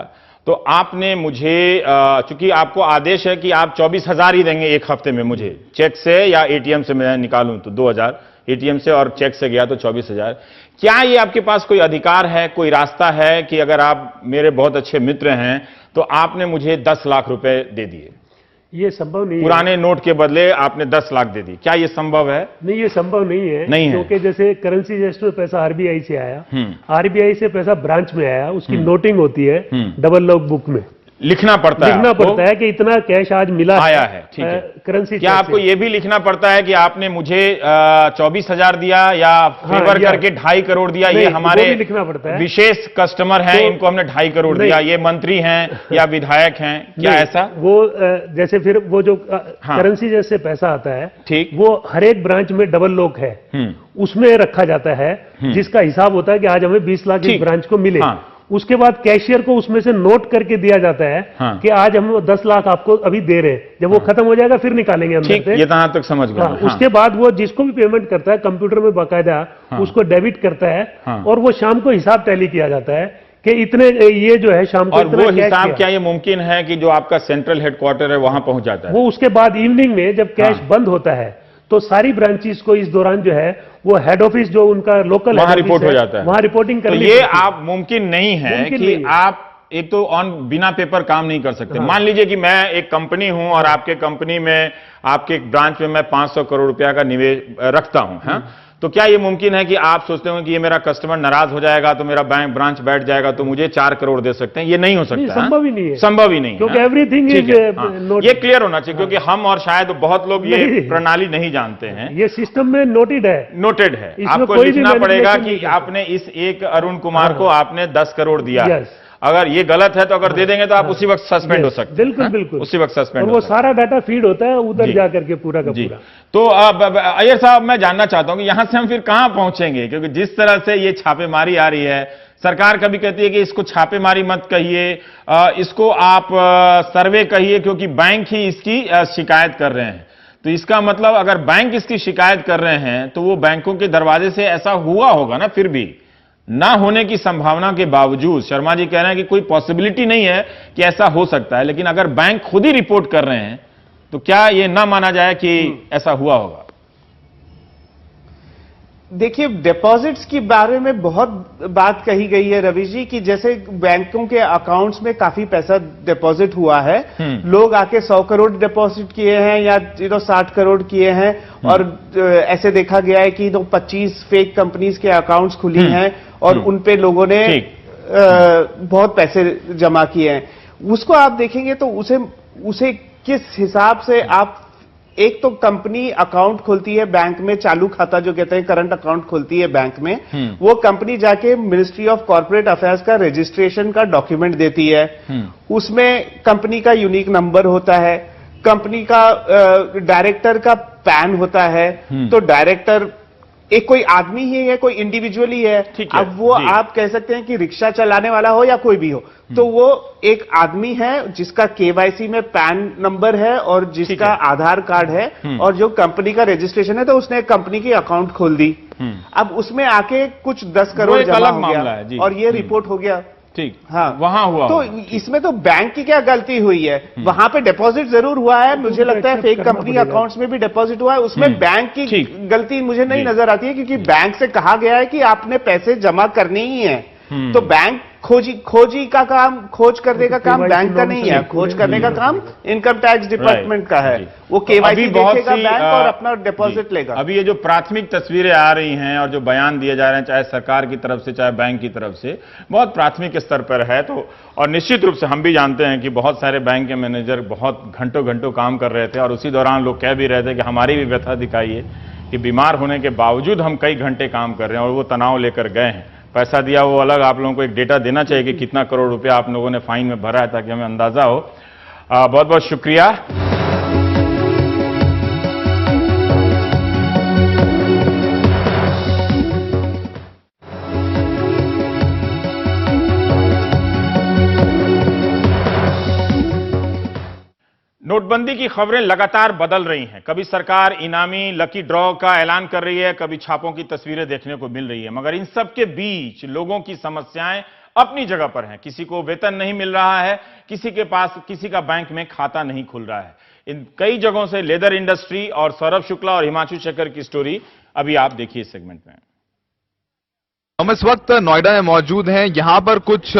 तो आपने मुझे, चूंकि आपको आदेश है कि आप 24,000 ही देंगे एक हफ्ते में, मुझे चेक से या एटीएम से मैं निकालूं तो 2,000 एटीएम से, और चेक से गया तो 24,000। क्या ये आपके पास कोई अधिकार है, कोई रास्ता है कि अगर आप मेरे बहुत अच्छे मित्र हैं तो आपने मुझे 10 लाख रुपए दे दिए? ये संभव नहीं पुराने है। नोट के बदले आपने 10 लाख दे दी, क्या ये संभव है? नहीं, ये संभव नहीं है। नहीं है, क्योंकि जैसे करेंसी रजिस्टर में पैसा आरबीआई से आया, आरबीआई से पैसा ब्रांच में आया, उसकी नोटिंग होती है डबल लॉग बुक में, लिखना पड़ता है कि इतना कैश आज मिला आया है, ठीक है। करेंसी। क्या आपको यह भी लिखना पड़ता है कि आपने मुझे 24,000 दिया या फेवर करके 2.5 करोड़ दिया? ये हमारे लिखना पड़ता है, विशेष कस्टमर हैं, इनको हमने 2.5 करोड़ दिया, ये मंत्री हैं या विधायक हैं, क्या ऐसा? वो जैसे फिर वो जो करेंसी जैसे पैसा आता है, ठीक, वो हर एक ब्रांच में डबल लॉक है, उसमें रखा जाता है, जिसका हिसाब होता है कि आज हमें 20 लाख इस ब्रांच को मिले। उसके बाद कैशियर को उसमें से नोट करके दिया जाता है कि आज हम 10 लाख आपको अभी दे रहे हैं, जब वो खत्म हो जाएगा फिर निकालेंगे अंदर से। ये तक समझ गया। उसके बाद वो जिसको भी पेमेंट करता है कंप्यूटर में बाकायदा उसको डेबिट करता है, और वो शाम को हिसाब टैली किया जाता है कि इतने ये जो है शाम को, और वो हिसाब क्या ये मुमकिन है कि जो आपका सेंट्रल हेडक्वार्टर है वहां पहुंच जाता है? वो उसके बाद इवनिंग में जब कैश बंद होता है तो सारी ब्रांचेस को इस दौरान जो है वो हेड ऑफिस जो उनका लोकल वहां रिपोर्ट हो जाता है, वहां रिपोर्टिंग करनी। तो ये आप मुमकिन नहीं है कि आप एक तो बिना पेपर काम नहीं कर सकते। मान लीजिए कि मैं एक कंपनी हूं और आपके कंपनी में, आपके ब्रांच में मैं 500 करोड़ रुपया का निवेश रखता हूं, तो क्या ये मुमकिन है कि आप सोचते हो कि ये मेरा कस्टमर नाराज हो जाएगा तो मेरा बैंक ब्रांच बैठ जाएगा तो मुझे 4 करोड़ दे सकते हैं? ये नहीं हो सकता, संभव ही नहीं है, संभव ही नहीं, क्योंकि एवरीथिंग इज ये क्लियर होना चाहिए, क्योंकि हम और शायद बहुत लोग ये प्रणाली नहीं जानते हैं। ये सिस्टम में नोटेड है, आपको लिखना पड़ेगा कि आपने इस एक अरुण कुमार को आपने 10 करोड़ दिया। अगर ये गलत है तो अगर दे देंगे तो आप उसी वक्त सस्पेंड हो सकते हैं। बिल्कुल बिल्कुल, उसी वक्त सस्पेंड। वो सारा डाटा फीड होता है उधर जाकर के पूरा का पूरा। तो अब अय्यर साहब, मैं जानना चाहता हूं कि यहां से हम फिर कहां पहुंचेंगे, क्योंकि जिस तरह से ये छापेमारी आ रही है, सरकार कभी कहती है कि इसको छापेमारी मत कहिए, इसको आप सर्वे कहिए, क्योंकि बैंक ही इसकी शिकायत कर रहे हैं। तो इसका मतलब अगर बैंक इसकी शिकायत कर रहे हैं तो वो बैंकों के दरवाजे से ऐसा हुआ होगा ना। फिर भी ना होने की संभावना के बावजूद शर्मा जी कह रहे हैं कि कोई पॉसिबिलिटी नहीं है कि ऐसा हो सकता है, लेकिन अगर बैंक खुद ही रिपोर्ट कर रहे हैं तो क्या ये ना माना जाए कि ऐसा हुआ होगा? देखिए, डिपॉजिट्स के बारे में बहुत बात कही गई है रवि जी, कि जैसे बैंकों के अकाउंट्स में काफी पैसा डिपॉजिट हुआ है, लोग आके 100 करोड़ डिपॉजिट किए हैं या 60 करोड़ किए हैं, और ऐसे देखा गया है कि 25 फेक कंपनीज के अकाउंट्स खुली हैं और उन पे लोगों ने बहुत पैसे जमा किए हैं। उसको आप देखेंगे तो उसे किस हिसाब से आप, एक तो कंपनी अकाउंट खोलती है बैंक में, चालू खाता जो कहते हैं, करंट अकाउंट खोलती है बैंक में, वो कंपनी जाके मिनिस्ट्री ऑफ कॉर्पोरेट अफेयर्स का रजिस्ट्रेशन का डॉक्यूमेंट देती है, उसमें कंपनी का यूनिक नंबर होता है, कंपनी का डायरेक्टर का पैन होता है, तो डायरेक्टर एक कोई आदमी ही है, कोई इंडिविजुअल ही है, अब वो आप कह सकते हैं कि रिक्शा चलाने वाला हो या कोई भी हो, तो वो एक आदमी है जिसका केवाईसी में पैन नंबर है और जिसका आधार कार्ड है, और जो कंपनी का रजिस्ट्रेशन है, तो उसने एक कंपनी की अकाउंट खोल दी। अब उसमें आके कुछ 10 करोड़ जमा हो गया और ये रिपोर्ट हो गया। ठीक, हाँ, वहां हुआ तो इसमें तो बैंक की क्या गलती हुई है? वहां पे डिपॉजिट जरूर हुआ है, मुझे लगता है फेक कंपनी अकाउंट्स में भी डिपॉजिट हुआ है, उसमें बैंक की गलती मुझे नहीं नजर आती है, क्योंकि बैंक से कहा गया है कि आपने पैसे जमा करने ही है, तो बैंक खोजी का काम, खोज करने का काम बैंक का नहीं है, खोज करने का काम इनकम टैक्स डिपार्टमेंट का है। वो केवाईसी देखेगा बैंक और अपना डिपॉजिट लेगा। अभी ये जो प्राथमिक तस्वीरें आ रही हैं और जो बयान दिए जा रहे हैं, चाहे सरकार की तरफ से चाहे बैंक की तरफ से, बहुत प्राथमिक स्तर पर है। तो और निश्चित रूप से हम भी जानते हैं कि बहुत सारे बैंक के मैनेजर बहुत घंटों घंटों काम कर रहे थे, और उसी दौरान लोग कह भी रहे थे कि हमारी भी व्यथा दिखाइए कि बीमार होने के बावजूद हम कई घंटे काम कर रहे हैं, और वो तनाव लेकर गए हैं। पैसा दिया वो अलग, आप लोगों को एक डेटा देना चाहिए कि कितना करोड़ रुपया आप लोगों ने फाइन में भरा है, ताकि हमें अंदाजा हो। बहुत बहुत शुक्रिया। नोटबंदी की खबरें लगातार बदल रही हैं। कभी सरकार इनामी लकी ड्रॉ का ऐलान कर रही है, कभी छापों की तस्वीरें देखने को मिल रही है, मगर इन सब के बीच लोगों की समस्याएं अपनी जगह पर हैं। किसी को वेतन नहीं मिल रहा है, किसी के पास किसी का बैंक में खाता नहीं खुल रहा है। इन कई जगहों से लेदर इंडस्ट्री और सौरभ शुक्ला और हिमांशु शेखर की स्टोरी अभी आप देखिए इस सेगमेंट में। हम इस वक्त नोएडा में मौजूद हैं। यहाँ पर कुछ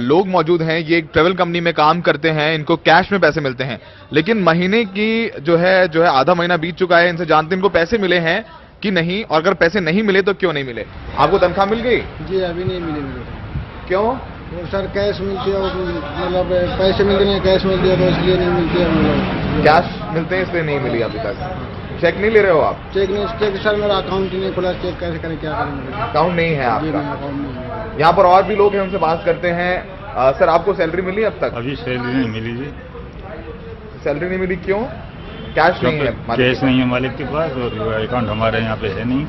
लोग मौजूद हैं। ये एक ट्रेवल कंपनी में काम करते हैं, इनको कैश में पैसे मिलते हैं, लेकिन महीने की जो है आधा महीना बीत चुका है, इनसे जानते हैं इनको पैसे मिले हैं कि नहीं, और अगर पैसे नहीं मिले तो क्यों नहीं मिले। आपको तनख्वाह मिल गई? जी अभी नहीं मिले मुझे। क्यों? तो सर कैश मिलती है, मतलब पैसे मिलते नहीं, कैश मिलती है तो इसलिए नहीं मिलती है। मतलब कैश मिलते हैं इसलिए नहीं मिली अभी तक। चेक नहीं ले रहे हो आप? चेक नहीं, चेक सर मेरा अकाउंट ही नहीं खुला, चेक कैसे करें, क्या करें? अकाउंट नहीं है आपका? अकाउंट नहीं है। यहाँ पर और भी लोग हैं, उनसे बात करते हैं। सर आपको सैलरी मिली अब तक? अभी सैलरी नहीं मिली जी। सैलरी नहीं मिली क्यों? कैश नहीं है? कैश नहीं है मालिक के पास, और अकाउंट हमारे यहाँ पे है नहीं।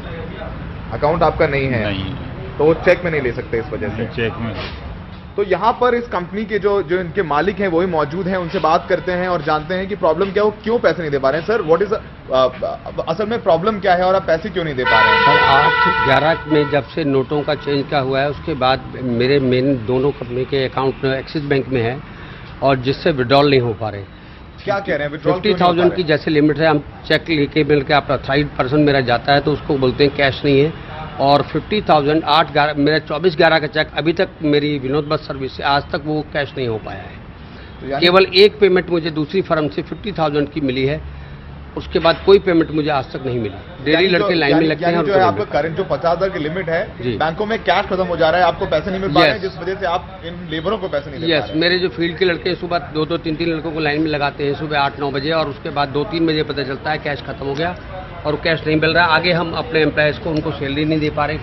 अकाउंट आपका नहीं है? नहीं, तो वो चेक में नहीं ले सकते इस वजह से? चेक में। तो यहाँ पर इस कंपनी के जो इनके मालिक हैं वही मौजूद हैं, उनसे बात करते हैं और जानते हैं कि प्रॉब्लम क्या है, वो क्यों पैसे नहीं दे पा रहे हैं। सर व्हाट इज असल में प्रॉब्लम क्या है और आप पैसे क्यों नहीं दे पा रहे हैं? सर 8/11 में जब से नोटों का चेंज का हुआ है, उसके बाद मेरे मेन दोनों कंपनी के अकाउंट एक्सिस बैंक में है, और जिससे विड्रॉल नहीं हो पा रहे। क्या कह रहे हैं? विड्रॉल 50,000 की जैसे लिमिट है, हम चेक लेके मिल के आपका 3rd मेरा जाता है तो उसको बोलते हैं कैश नहीं है, और 50,000 8/11 मेरा 24/11 का चेक अभी तक मेरी विनोद बस सर्विस से आज तक वो कैश नहीं हो पाया है। तो केवल एक पेमेंट मुझे दूसरी फर्म से 50,000 की मिली है, उसके बाद कोई पेमेंट मुझे आज तक नहीं मिली। डेली लड़के लाइन में लगते हैं। जो है आपका करंट जो 50,000 की लिमिट है, बैंकों में कैश खत्म हो जा रहा है, आपको पैसे नहीं मिल पा रहे हैं, जिस वजह से आप इन लेबरों को पैसे नहीं दे पा रहे हैं। मेरे जो फील्ड के लड़के सुबह 2-2 3-3 लड़कों को लाइन में लगाते हैं सुबह 8-9 बजे, और उसके बाद 2-3 बजे पता चलता है कैश खत्म हो गया और कैश नहीं मिल रहा। आगे हम अपने एम्प्लॉयज को उनको सैलरी नहीं दे पा रहे,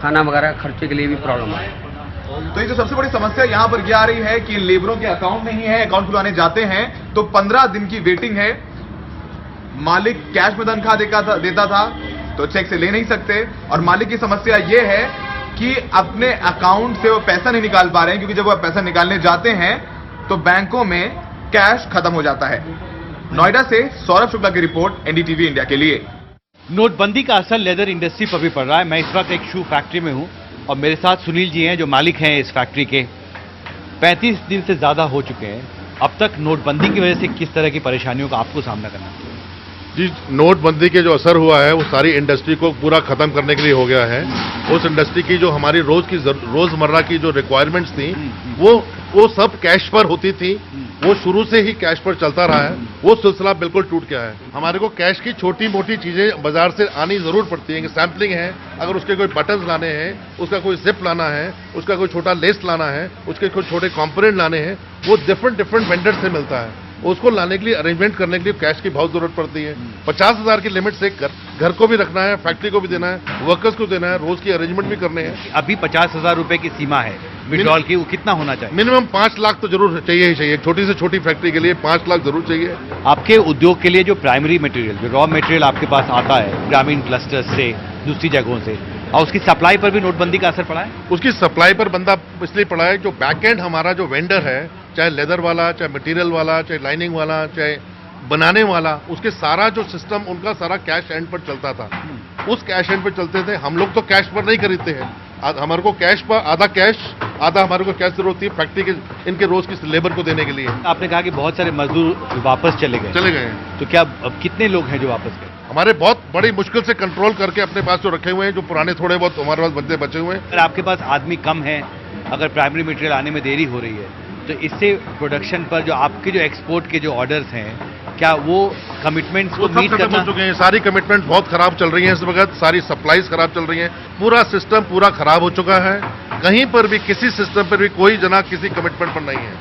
खाना वगैरह खर्चे के लिए भी प्रॉब्लम है। तो ये जो सबसे बड़ी समस्या यहाँ पर क्या आ रही है कि लेबरों के अकाउंट नहीं है, अकाउंट खुलवाने जाते हैं तो 15 दिन की वेटिंग है। मालिक कैश में तनख्वाह देता था तो चेक से ले नहीं सकते, और मालिक की समस्या ये है कि अपने अकाउंट से वो पैसा नहीं निकाल पा रहे हैं, क्योंकि जब वो पैसा निकालने जाते हैं तो बैंकों में कैश खत्म हो जाता है। नोएडा से सौरभ शुक्ला की रिपोर्ट, एनडीटीवी इंडिया के लिए। नोटबंदी का असर लेदर इंडस्ट्री पर भी पड़ रहा है। मैं इस वक्त एक शू फैक्ट्री में हूं और मेरे साथ सुनील जी हैं जो मालिक हैं इस फैक्ट्री के। 35 दिन से ज्यादा हो चुके हैं। अब तक नोटबंदी की वजह से किस तरह की परेशानियों का आपको सामना करना है? जी, नोटबंदी के जो असर हुआ है वो सारी इंडस्ट्री को पूरा खत्म करने के लिए हो गया है। उस इंडस्ट्री की जो हमारी रोजमर्रा की जो रिक्वायरमेंट्स थी वो सब कैश पर होती थी, वो शुरू से ही कैश पर चलता रहा है, वो सिलसिला बिल्कुल टूट गया है। हमारे को कैश की छोटी मोटी चीजें बाजार से आनी जरूर पड़ती है, सैम्पलिंग है, अगर उसके कोई बटन्स लाने हैं, उसका कोई जिप लाना है, उसका कोई छोटा लेस लाना है, उसके कोई छोटे कंपोनेंट लाने हैं, वो डिफरेंट वेंडर से मिलता है। उसको लाने के लिए, अरेंजमेंट करने के लिए कैश की बहुत जरूरत पड़ती है। 50,000 की लिमिट से घर को भी रखना है, फैक्ट्री को भी देना है, वर्कर्स को देना है, रोज की अरेंजमेंट भी करने हैं। अभी 50,000 रुपए की सीमा है विड्रॉल की, वो कितना होना चाहिए? मिनिमम 5 लाख तो जरूर चाहिए ही चाहिए। छोटी से छोटी फैक्ट्री के लिए 5 लाख जरूर चाहिए। आपके उद्योग के लिए जो प्राइमरी मटेरियल, जो रॉ मटेरियल आपके पास आता है ग्रामीण क्लस्टर से, दूसरी जगहों से, और उसकी सप्लाई पर भी नोटबंदी का असर पड़ा है? उसकी सप्लाई पर बंदा इसलिए पड़ा है, जो बैकएंड हमारा जो वेंडर है, चाहे लेदर वाला, चाहे मटेरियल वाला, चाहे लाइनिंग वाला, चाहे बनाने वाला, उसके सारा जो सिस्टम, उनका सारा कैश एंड पर चलता था। उस कैश एंड पर चलते थे। हम लोग तो कैश पर नहीं खरीदते हैं, हमारे को कैश पर आधा हमारे को कैश जरूरत थी फैक्ट्री के इनके रोज की लेबर को देने के लिए। आपने कहा कि बहुत सारे मजदूर वापस चले गए, तो क्या अब कितने लोग हैं जो वापस गए? हमारे बहुत बड़ी मुश्किल से कंट्रोल करके अपने पास जो रखे हुए हैं, जो पुराने थोड़े बहुत हमारे पास बंदे बचे हुए हैं। अगर आपके पास आदमी कम है, अगर प्राइमरी मटेरियल आने में देरी हो रही है, तो इससे प्रोडक्शन पर जो आपके जो एक्सपोर्ट के जो ऑर्डर्स हैं, क्या वो कमिटमेंट्स को मीट करना? हो चुके हैं। सारी कमिटमेंट बहुत खराब चल रही हैं इस वक्त, सारी सप्लाईज खराब चल रही हैं, पूरा सिस्टम पूरा खराब हो चुका है। कहीं पर भी, किसी सिस्टम पर भी कोई जना किसी कमिटमेंट पर नहीं है।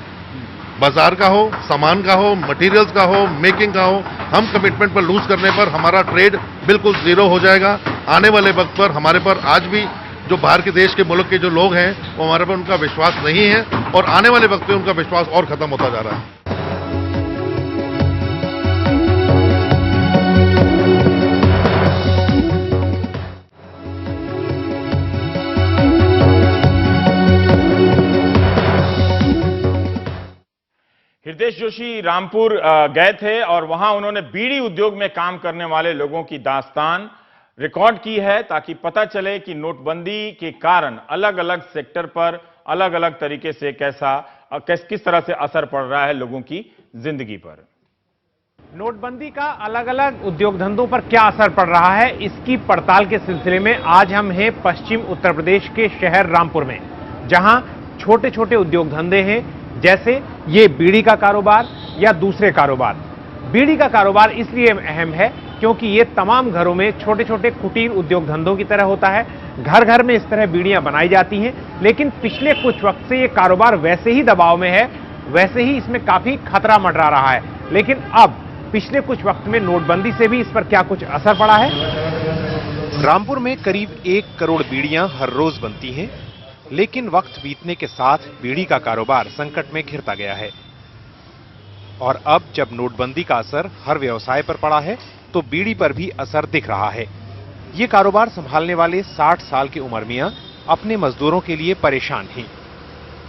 बाजार का हो, सामान का हो, मटेरियल्स का हो, मेकिंग का हो, हम कमिटमेंट पर लूज करने पर हमारा ट्रेड बिल्कुल जीरो हो जाएगा। आने वाले वक्त पर हमारे पर आज भी जो बाहर के देश के मुल्क के जो लोग हैं, वो हमारे पर उनका विश्वास नहीं है, और आने वाले वक्त में उनका विश्वास और खत्म होता जा रहा है। हृदय जोशी रामपुर गए थे और वहां उन्होंने बीड़ी उद्योग में काम करने वाले लोगों की दास्तान रिकॉर्ड की है, ताकि पता चले कि नोटबंदी के कारण अलग अलग सेक्टर पर अलग अलग तरीके से किस तरह से असर पड़ रहा है लोगों की जिंदगी पर। नोटबंदी का अलग अलग उद्योग धंधों पर क्या असर पड़ रहा है, इसकी पड़ताल के सिलसिले में आज हम हैं पश्चिम उत्तर प्रदेश के शहर रामपुर में, जहां छोटे छोटे उद्योग धंधे हैं, जैसे ये बीड़ी का कारोबार या दूसरे कारोबार। बीड़ी का कारोबार इसलिए अहम है क्योंकि ये तमाम घरों में छोटे छोटे कुटीर उद्योग धंधों की तरह होता है। घर घर में इस तरह बीड़ियां बनाई जाती हैं, लेकिन पिछले कुछ वक्त से ये कारोबार वैसे ही दबाव में है, वैसे ही इसमें काफी खतरा मंडरा रहा है। लेकिन अब पिछले कुछ वक्त में नोटबंदी से भी इस पर क्या कुछ असर पड़ा है? रामपुर में करीब 1 करोड़ बीड़ियां हर रोज बनती हैं, लेकिन वक्त बीतने के साथ बीड़ी का कारोबार संकट में घिरता गया है। और अब जब नोटबंदी का असर हर व्यवसाय पर पड़ा है, तो बीड़ी पर भी असर दिख रहा है। ये कारोबार संभालने वाले 60 साल के उमर मियां अपने मजदूरों के लिए परेशान हैं।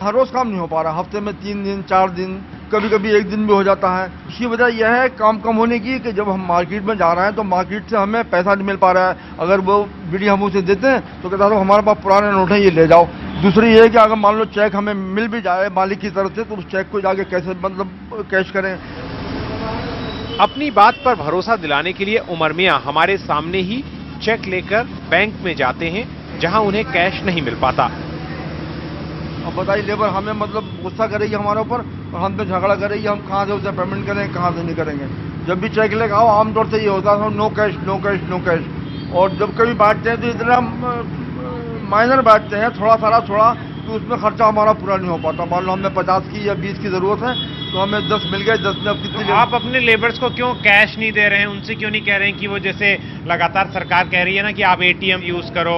हर रोज काम नहीं हो पा रहा, हफ्ते में 3 दिन 4 दिन, कभी कभी 1 दिन भी हो जाता है। इसकी वजह यह है काम कम होने की कि जब हम मार्केट में जा रहे हैं तो मार्केट से हमें पैसा नहीं मिल पा रहा है। अगर वो बीड़ी हम उसे देते हैं तो कहता है हमारे पास पुराने नोट हैं, ये ले जाओ। दूसरी ये है कि अगर मान लो चेक हमें मिल भी जाए मालिक की तरफ से, तो उस चेक को जाके कैसे कैश करें। अपनी बात पर भरोसा दिलाने के लिए उमर मियां हमारे सामने ही चेक लेकर बैंक में जाते हैं, जहां उन्हें कैश नहीं मिल पाता। अब बताइए, लेबर हमें गुस्सा करेगी हमारे ऊपर और हम पे झगड़ा करेगी, हम कहाँ से उसे पेमेंट करेंगे, कहाँ से नहीं करेंगे। जब भी चेक लेकर आओ, आमतौर से ये होता है no cash no cash no cash. और जब कभी बांटते हैं तो इतना माइनर बांटते हैं, थोड़ा तो उसमें खर्चा हमारा पूरा नहीं हो पाता। मान लो हमें 50 की या 20 की जरूरत है, तो हमें 10 मिल गए, 10 में अब कितनी। आप अपने लेबर्स को क्यों कैश नहीं दे रहे हैं? उनसे क्यों नहीं कह रहे हैं कि वो, जैसे लगातार सरकार कह रही है ना कि आप एटीएम यूज करो?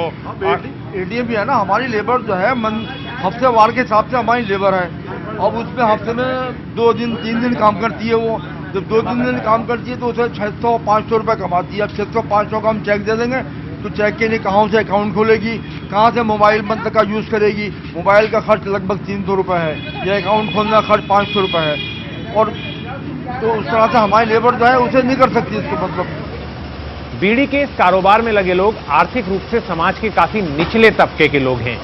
एटीएम भी है ना, हमारी लेबर जो है हफ्ते वार के हिसाब से हमारी लेबर है। अब उसमें हफ्ते में 2 दिन 3 दिन काम करती है। वो जब 2-3 दिन काम करती है तो उसे 600-500 रुपये कमाती है। अब 600-500 का हम चेक दे देंगे तो चेक के लिए कहाँ से अकाउंट खोलेगी, कहाँ से मोबाइल मंथ का यूज करेगी। मोबाइल का खर्च लगभग 300 रुपये है, यह अकाउंट खोलना खर्च 500 रुपये है। और तो उस तरह से हमारी लेबर जो है उसे नहीं कर सकती इसको। बीड़ी के इस कारोबार में लगे लोग आर्थिक रूप से समाज के काफी निचले तबके के लोग हैं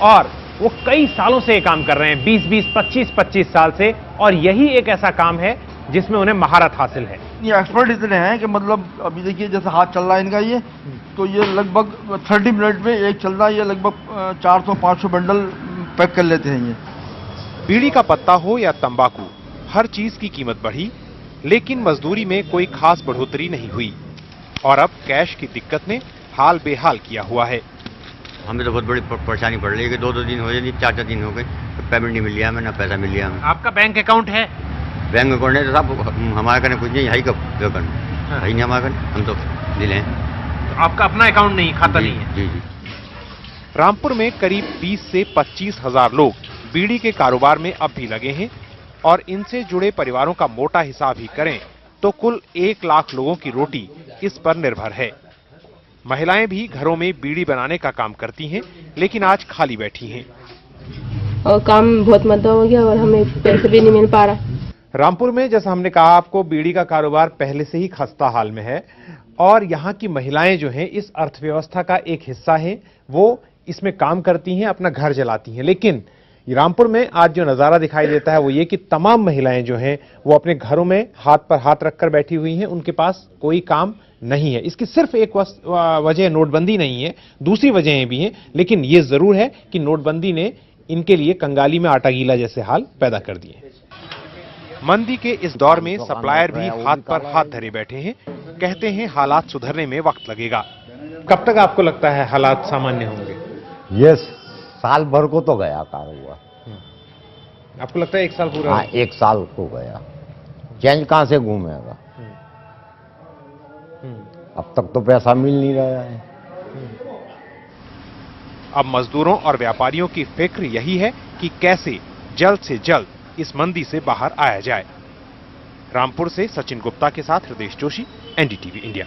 और वो कई सालों से ये काम कर रहे हैं, 20-20, 25-25 साल से। और यही एक ऐसा काम है जिसमें उन्हें महारत हासिल है। ये एक्सपर्ट इतने हैं कि अभी देखिए जैसे हाथ चल रहा है इनका, ये तो ये लगभग 30 मिनट में एक चल रहा है, ये लगभग 400-500 बंडल पैक कर लेते हैं। ये बीड़ी का पत्ता हो या तंबाकू, हर चीज की कीमत बढ़ी, लेकिन मजदूरी में कोई खास बढ़ोतरी नहीं हुई और अब कैश की दिक्कत ने हाल बेहाल किया हुआ है। हमें तो बहुत बड़ी परेशानी पड़ रही है कि 2-2 दिन हो गए, 4-4 दिन हो गए, तो पेमेंट नहीं मिल लिया हमें, ना पैसा मिल लिया हमें। आपका बैंक अकाउंट है? बैंक अकाउंट है तो साहब हमारे करने कुछ नहीं है, कब करना है नहीं हमारे करने, हम तो दिले हैं। तो आपका अपना अकाउंट नहीं, खाता नहीं है? जी जी। रामपुर में करीब 20 से 25 हजार लोग बीड़ी के कारोबार में अब भी लगे हैं और इनसे जुड़े परिवारों का मोटा हिसाब ही करें तो कुल 1 लाख लोगों की रोटी इस पर निर्भर है। महिलाएं भी घरों में बीड़ी बनाने का काम करती हैं, लेकिन आज खाली बैठी हैं। और काम बहुत मंदा हो गया और हमें पैसे भी नहीं मिल पा रहा। रामपुर में जैसा हमने कहा आपको, बीड़ी का कारोबार पहले से ही खस्ता हाल में है और यहाँ की महिलाएं जो हैं इस अर्थव्यवस्था का एक हिस्सा हैं, वो इसमें काम करती हैं, अपना घर चलाती हैं। लेकिन रामपुर में आज जो नजारा दिखाई देता है वो ये कि तमाम महिलाएं जो हैं वो अपने घरों में हाथ पर हाथ रखकर बैठी हुई हैं, उनके पास कोई काम नहीं है। इसकी सिर्फ एक वजह नोटबंदी नहीं है, दूसरी वजहें भी हैं, लेकिन ये जरूर है कि नोटबंदी ने इनके लिए कंगाली में आटा गीला जैसे हाल पैदा कर दिए। मंदी के इस दौर में सप्लायर भी हाथ पर हाथ धरे बैठे हैं, कहते हैं हालात सुधरने में वक्त लगेगा। कब तक आपको लगता है हालात सामान्य होंगे? ये साल भर को तो गया कारोबार। आपको लगता है 1 साल पूरा? हाँ, 1 साल को गया, चेंज कहां से घूमेगा? अब तक तो पैसा मिल नहीं रहा है। अब मजदूरों और व्यापारियों की फिक्र यही है कि कैसे जल्द से जल्द इस मंदी से बाहर आया जाए। रामपुर से सचिन गुप्ता के साथ हृदय जोशी, एनडीटीवी इंडिया।